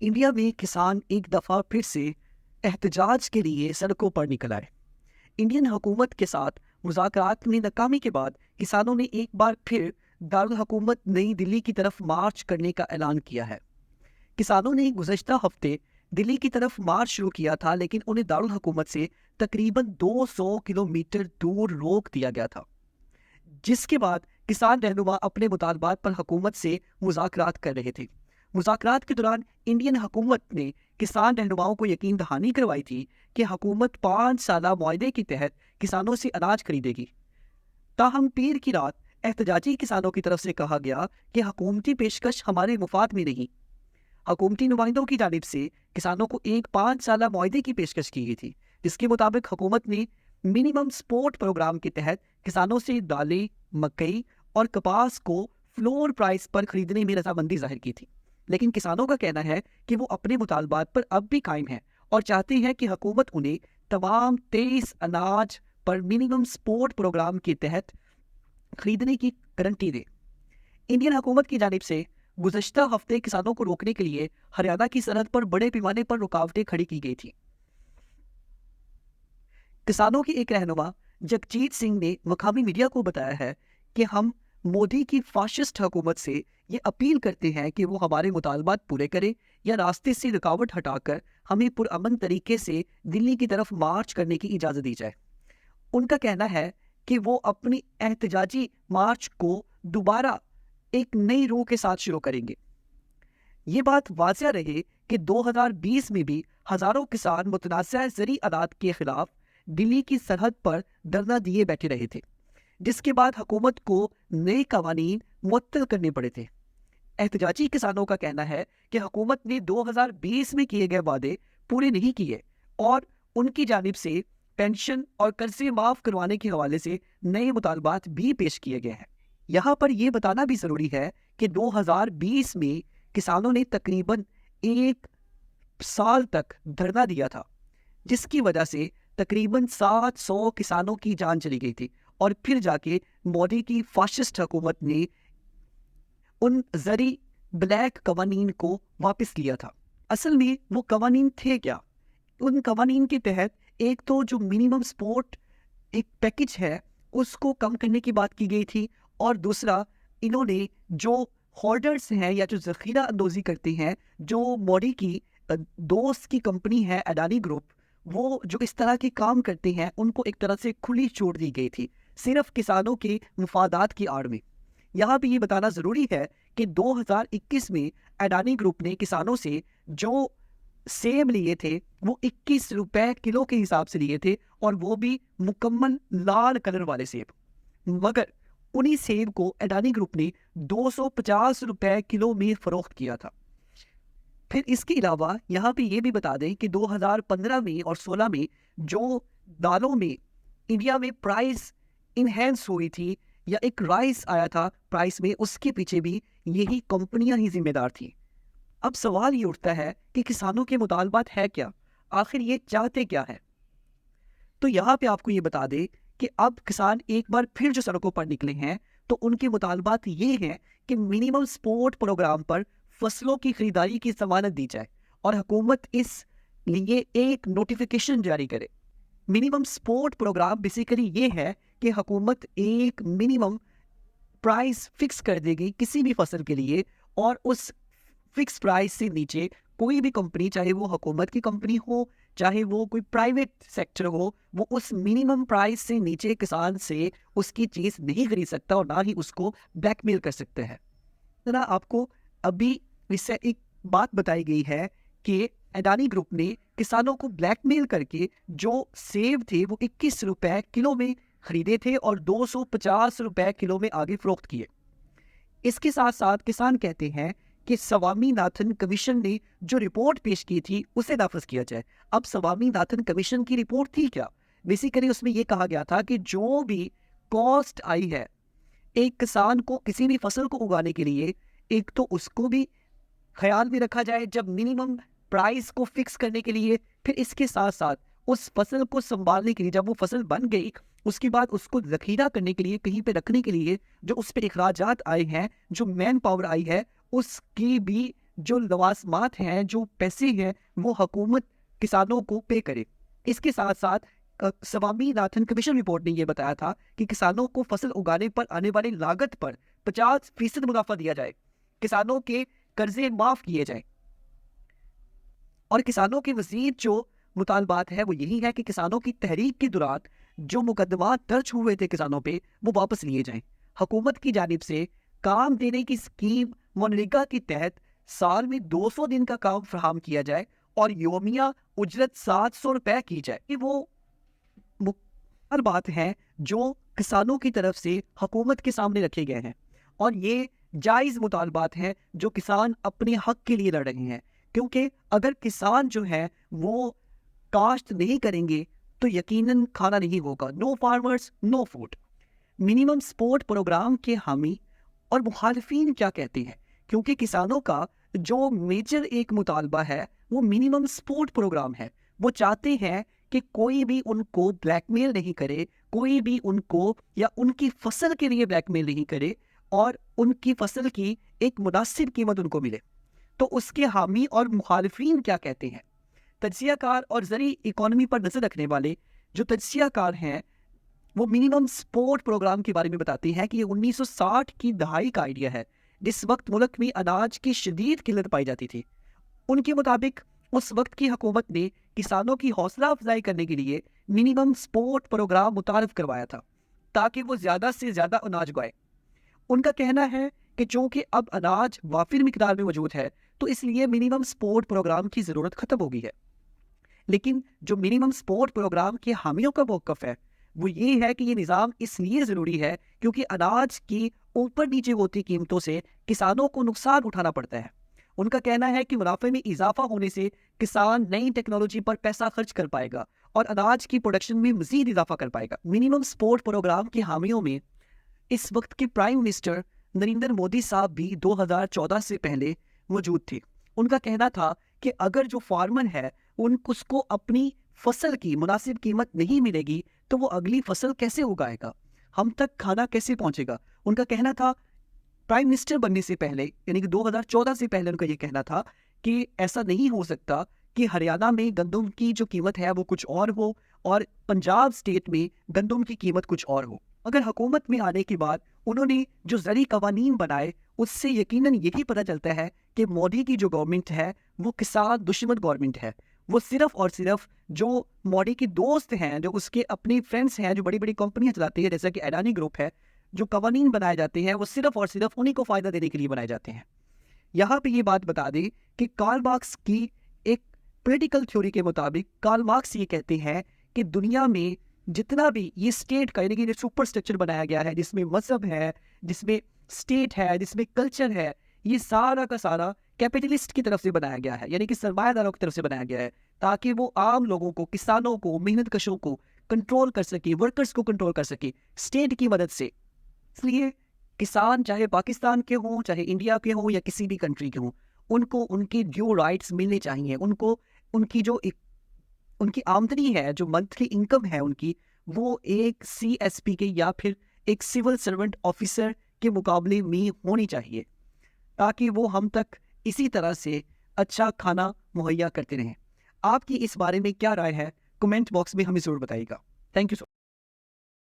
India में किसान एक दफ़ा फिर से एहतजाज के लिए सड़कों पर निकल आए। इंडियन हुकूमत के साथ मुज़ाकरात में नाकामी के बाद किसानों ने एक बार फिर दारुल हुकूमत नई दिल्ली की तरफ मार्च करने का ऐलान किया है। किसानों ने गुज़श्ता हफ्ते दिल्ली की तरफ मार्च शुरू किया था, लेकिन उन्हें दारुल हुकूमत से तकरीबन 200 किलोमीटर दूर रोक दिया गया था, जिसके बाद किसान रहनुमा अपने मुतालबात पर हुकूमत से मुज़ाकरात कर रहे थे। मुज़ाकरात के दौरान इंडियन हुकूमत ने किसान रहनुमाओं को यकीन दहानी करवाई थी कि हुकूमत 5 साला मुआहदे के तहत किसानों से अनाज खरीदेगी। ताहम पीर की रात एहतजाजी किसानों की तरफ से कहा गया कि हुकूमती पेशकश हमारे मुफाद में नहीं। हुकूमती नुमाइंदों की जानिब से किसानों को एक 5 साला मुआहदे की पेशकश की गई थी, जिसके मुताबिक हुकूमत ने मिनिमम सपोर्ट प्रोग्राम के तहत किसानों से दालें, मकई और कपास को फ्लोर प्राइस पर खरीदने में रजामंदी जाहिर की थी। लेकिन किसानों का कहना है कि वो अपने मुतालबात पर अब भी कायम है और चाहते हैं कि हुकूमत उन्हें तमाम 23 अनाज पर मिनिमम सपोर्ट प्रोग्राम के तहत खरीदने की गारंटी दे। इंडियन हुकूमत की जानिब से गुज़श्ता हफ्ते किसानों को रोकने के लिए हरियाणा की सरहद पर बड़े पैमाने पर रुकावटें खड़ी की गई थी। किसानों की एक रहनुमा जगजीत सिंह ने मकामी मीडिया को बताया है कि हम मोदी की फाशिस्ट हुकूमत से ये अपील करते हैं कि वो हमारे मुतालबात पूरे करे या रास्ते से रुकावट हटाकर हमें पुरअमन तरीके से दिल्ली की तरफ मार्च करने की इजाज़त दी जाए। उनका कहना है कि वो अपनी एहतजाजी मार्च को दोबारा एक नई रूह के साथ शुरू करेंगे। ये बात वाज़िया रहे कि 2020 में भी हज़ारों किसान मुतनाज़ा ज़री आदात के खिलाफ दिल्ली की सरहद पर धरना दिए बैठे रहे थे, जिसके बाद हुकूमत को नए कवानीन मुअत्तल करने पड़े थे। एहतजाजी किसानों का कहना है कि हुकूमत ने 2020 में किए गए वादे पूरे नहीं किए और उनकी जानिब से पेंशन और कर्जे माफ़ करवाने के हवाले से नए मुतालबात भी पेश किए गए हैं। यहाँ पर यह बताना भी ज़रूरी है कि 2020 में किसानों ने तकरीबन 1 साल तक धरना दिया था, जिसकी वजह से तकरीबन 700 किसानों की जान चली गई थी और फिर जाके मोदी की फाशिस्ट हुकूमत ने उन ज़री ब्लैक कवानीन को वापस लिया था। असल में वो कवानीन थे क्या? उन कवानीन के तहत एक तो जो मिनिमम सपोर्ट एक पैकेज है उसको कम करने की बात की गई थी, और दूसरा इन्होंने जो होल्डर्स हैं या जो ज़ख़ीरा अंदोज़ी करते हैं, जो मोदी की दोस्त की कंपनी है अडानी ग्रुप, वो जो इस तरह के काम करते हैं उनको एक तरह से खुली छूट दी गई थी सिर्फ किसानों के मुफादात की आड़ में। यहाँ पे ये बताना ज़रूरी है कि 2021 में अडानी ग्रुप ने किसानों से जो सेब लिए थे वो 21 रुपए किलो के हिसाब से लिए थे, और वो भी मुकम्मल लाल कलर वाले सेब। मगर उन्हीं सेब को अडानी ग्रुप ने 250 रुपए किलो में फ़रोख्त किया था। फिर इसके अलावा यहाँ पे ये भी बता दें कि 2015 में और 16 में जो दालों में इंडिया में प्राइस इनहेंस हुई थी या एक राइस आया था प्राइस में, उसके पीछे भी यही कंपनियां ही जिम्मेदार थी। अब सवाल ये उठता है कि किसानों के मुतालबात है क्या, आखिर ये चाहते क्या है? तो यहाँ पे आपको ये बता दें कि अब किसान एक बार फिर जो सड़कों पर निकले हैं, तो उनके मुतालबात ये हैं कि मिनिमम सपोर्ट प्रोग्राम पर फसलों की खरीदारी की ज़मानत दी जाए और हुकूमत इस लिए एक नोटिफिकेशन जारी करे। मिनिमम सपोर्ट प्रोग्राम बेसिकली ये है कि हुकूमत एक मिनिमम प्राइस फिक्स कर देगी किसी भी फसल के लिए, और उस फिक्स प्राइस से नीचे कोई भी कंपनी, चाहे वो हुकूमत की कंपनी हो चाहे वो कोई प्राइवेट सेक्टर हो, वो उस मिनिमम प्राइस से नीचे किसान से उसकी चीज़ नहीं खरीद सकता और ना ही उसको ब्लैकमेल कर सकते हैं। ना आपको अभी इससे एक बात बताई गई है कि अडानी ग्रुप ने किसानों को ब्लैकमेल करके जो सेब थे वो 21 रुपए किलो में खरीदे थे और 250 रुपए किलो में आगे फरोख्त किए। इसके साथ साथ किसान कहते हैं कि स्वामीनाथन कमीशन ने जो रिपोर्ट पेश की थी उसे नाफिज किया जाए। अब स्वामीनाथन कमीशन की रिपोर्ट थी क्या? बेसिकली उसमें यह कहा गया था कि जो भी कॉस्ट आई है एक किसान को किसी भी फसल को उगाने के लिए, एक तो उसको भी ख्याल में रखा जाए जब मिनिमम प्राइस को फिक्स करने के लिए, फिर इसके साथ साथ उस फसल को संभालने के लिए, जब वो फसल बन गई उसके बाद उसको ज़ख़ीरा करने के लिए, कहीं पे रखने के लिए जो उस पर अखराजात आए हैं, जो मैन पावर आई है, उसकी भी जो लवाजमात हैं, जो पैसे हैं, वो हुकूमत किसानों को पे करे। इसके साथ साथ स्वामीनाथन कमीशन रिपोर्ट ने ये बताया था कि किसानों को फसल उगाने पर आने वाली लागत पर 50% मुनाफा दिया जाए, किसानों के कर्जे माफ किए जाए। और किसानों के मजीद जो मुतालबात है वो यही है कि किसानों की तहरीक के दौरान जो मुकदमा दर्ज हुए थे किसानों पे, वो वापस लिए जाएं। हुकूमत की जानिब से काम देने की स्कीम मनरेगा के तहत साल में 200 दिन का काम फराहम किया जाए और योमिया उजरत 700 रुपए की जाए। ये वो हर बात है जो किसानों की तरफ से हुकूमत के सामने रखे गए हैं, और ये जायज़ मुतालबात हैं जो किसान अपने हक के लिए लड़ रहे हैं। क्योंकि अगर किसान जो है वो काश्त नहीं करेंगे तो यकीनन खाना नहीं होगा। No farmers no food. Minimum support program के हामी और मुखालिफिन क्या कहते हैं, क्योंकि किसानों का जो मेजर एक मुतालबा है वो मिनिमम सपोर्ट प्रोग्राम है। वो चाहते हैं कि कोई भी उनको ब्लैकमेल नहीं करे, कोई भी उनको या उनकी फसल के लिए ब्लैकमेल नहीं करे, और उनकी फसल की एक मुनासिब कीमत उनको मिले। तो उसके हामी और मुखालिफिन क्या कहते हैं? तज्जियाकार और ज़री इकोनॉमी पर नज़र रखने वाले जो तज्जियाकार हैं वो मिनिमम सपोर्ट प्रोग्राम के बारे में बताते हैं कि ये 1960 की दहाई का आइडिया है, जिस वक्त मुल्क में अनाज की शदीद किल्लत पाई जाती थी। उनके मुताबिक उस वक्त की हुकूमत ने किसानों की हौसला अफजाई करने के लिए मिनिमम सपोर्ट प्रोग्राम मुतारफ करवाया था ताकि वो ज़्यादा से ज़्यादा अनाज उगाए। उनका कहना है कि चूँकि अब अनाज वाफिर मिकदार में मौजूद है तो इसलिए मिनिमम सपोर्ट प्रोग्राम की ज़रूरत ख़त्म हो गई है। लेकिन जो मिनिमम सपोर्ट प्रोग्राम के हामियों का मौक़िफ़ है वो ये है कि ये निज़ाम इसलिए ज़रूरी है क्योंकि अनाज की ऊपर नीचे होती कीमतों से किसानों को नुकसान उठाना पड़ता है। उनका कहना है कि मुनाफे में इजाफा होने से किसान नई टेक्नोलॉजी पर पैसा खर्च कर पाएगा और अनाज की प्रोडक्शन में मज़ीद इजाफा कर पाएगा। मिनिमम सपोर्ट प्रोग्राम के हामियों में इस वक्त के प्राइम मिनिस्टर नरेंद्र मोदी साहब भी 2014 से पहले मौजूद थे। उनका कहना था कि अगर जो फार्मर है उसको अपनी फसल की मुनासिब कीमत नहीं मिलेगी तो वो अगली फसल कैसे उगाएगा, हम तक खाना कैसे पहुंचेगा। उनका कहना था प्राइम मिनिस्टर बनने से पहले, यानी कि 2014 से पहले उनका ये कहना था कि ऐसा नहीं हो सकता कि हरियाणा में गंदम की जो कीमत है वो कुछ और हो और पंजाब स्टेट में गंदम की कीमत कुछ और हो। अगर हुकूमत में आने के बाद उन्होंने जो ज़री कवानीन बनाए उससे यकीनन यही पता चलता है कि मोदी की जो गवर्नमेंट है वो किसान दुश्मन गवर्नमेंट है। वो सिर्फ और सिर्फ जो मोदी के दोस्त हैं, जो उसके अपने फ्रेंड्स हैं, जो बड़ी बड़ी कंपनियां चलाती है जैसा कि अडानी ग्रुप है, जो कवानीन बनाए जाते हैं वो सिर्फ और सिर्फ उन्हीं को फ़ायदा देने के लिए बनाए जाते हैं। यहाँ पे ये बात बता दें कि कार्ल मार्क्स की एक पॉलिटिकल थ्योरी के मुताबिक कार्ल मार्क्स ये कहते हैं कि दुनिया में जितना भी ये स्टेट का यानी कि जो सुपर स्ट्रक्चर बनाया गया है, जिसमें मजहब है, जिसमें स्टेट है, जिसमें कल्चर है, ये सारा का सारा कैपिटलिस्ट की तरफ से बनाया गया है, यानी कि सरमायादारों की तरफ से बनाया गया है ताकि वो आम लोगों को, किसानों को, मेहनत कशों को कंट्रोल कर सके, वर्कर्स को कंट्रोल कर सके स्टेट की मदद से। इसलिए किसान चाहे पाकिस्तान के हों, चाहे इंडिया के हों या किसी भी कंट्री के हों, उनको उनके ड्यू राइट्स मिलने चाहिए। उनको उनकी जो उनकी आमदनी है, जो मंथली इनकम है उनकी, वो एक CSP के या फिर एक सिविल सर्वेंट ऑफिसर के मुकाबले में होनी चाहिए ताकि वो हम तक इसी तरह से अच्छा खाना मुहैया करते रहें। आपकी इस बारे में क्या राय है? कमेंट बॉक्स में हमें ज़रूर बताइएगा। Thank you so